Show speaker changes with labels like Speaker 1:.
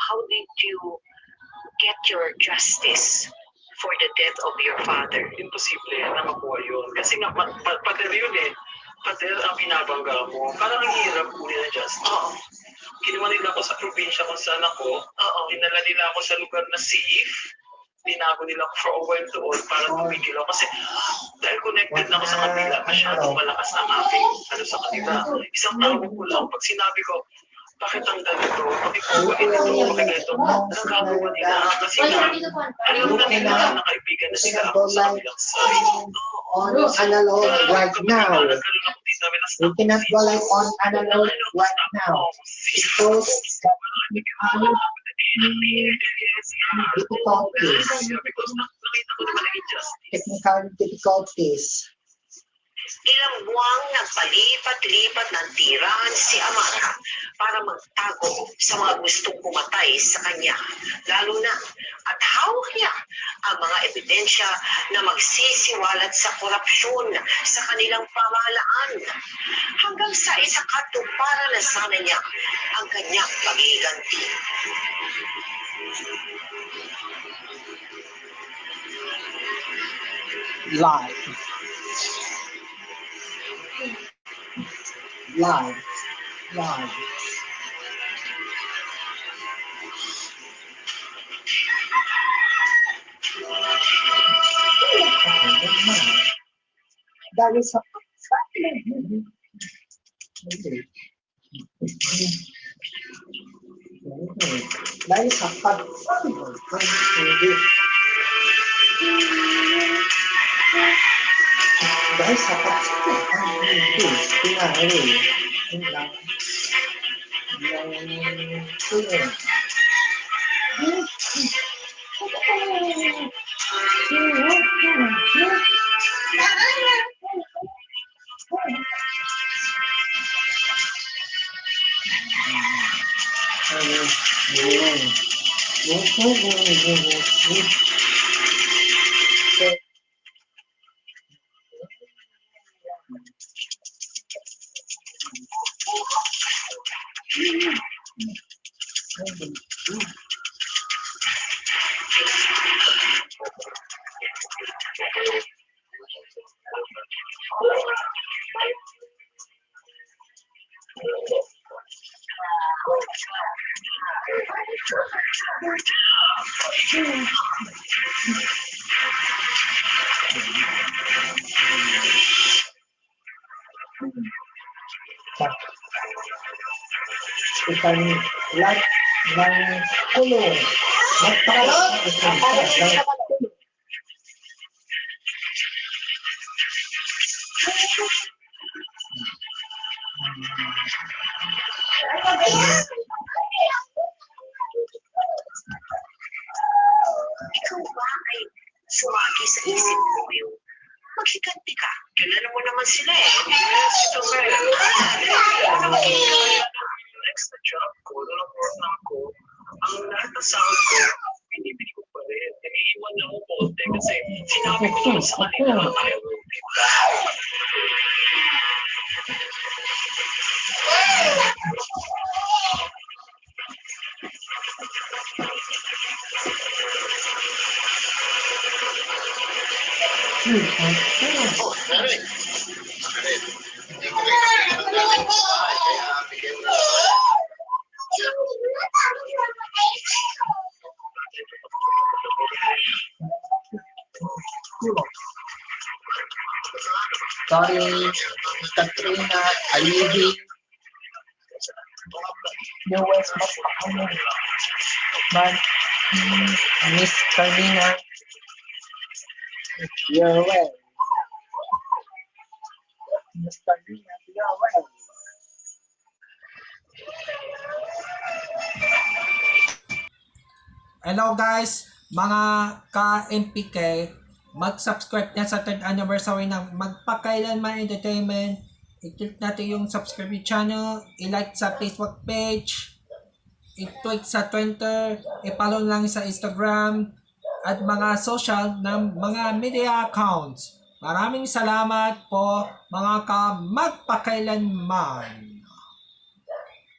Speaker 1: how did you get your justice for the death of your father?
Speaker 2: Imposible na makuha yun. Kasi nga, pader yun eh. Pader ang binabangga mo. Parang ang hirap po nila justice.
Speaker 1: Oo.
Speaker 2: Kinuha nila ako sa probinsya kung saan ako.
Speaker 1: Oo.
Speaker 2: Dinala nila ako sa lugar na safe. Tinago nila ako for a while doon para tumigil ako. Kasi dahil connected na ako sa kanila, masyadong malakas ang aking sa kanila. Isang tao ko lang, pag sinabi ko, bakit ang ganito? Bakit po ganito? Bakit ganito? Anong gagawa nila? Kasi nga, alam na nila na kaibigan na sila ako sa kabilang side.
Speaker 3: On analog right now. We cannot go like on analog right now. Because technical difficulties.
Speaker 1: Ilang buwang nagpalipat-lipat ng tirahan si Amara para magtago sa mga gustong pumatay sa kanya. Lalo na at hawak niya ang mga ebidensya na magsisiwalat sa korupsyon sa kanilang pamahalaan. Hanggang sa isakatuparan na sana niya ang kanyang pagiganti.
Speaker 3: Live. Live. Live. That is a dahil sa pag-follow ang hindi. Dahil sa pag-follow ang hindi, pinahuli ng tulong. Isang lahat ng kulong. Magpakalang isang lahat ng kulong.
Speaker 1: Ikaw ba ay sumagi sa isip mo yung maghiganti ka? Kilala mo naman sila eh.
Speaker 2: Yes, ito ba eh. Next na job ko, nung work na ako, ang lahat ng sahod ko, binibili ko pa rin. Iniiwan lang ako konti kasi sinabi ko naman sa kanila na ayaw mo yung
Speaker 1: Oh,
Speaker 2: Sorry.
Speaker 3: Sorry, Katrina, Alihi, US, but Miss Carmina, you're well. Miss Carmina, you're well.
Speaker 4: Hello guys, mga ka-MPK, mag-subscribe na sa 3rd anniversary ng Magpakailanman Entertainment. I-click natin yung subscribe channel, i-like sa Facebook page, i-tweet sa Twitter, i-follow lang sa Instagram, at mga social ng mga media accounts. Maraming salamat po mga ka-Magpakailanman.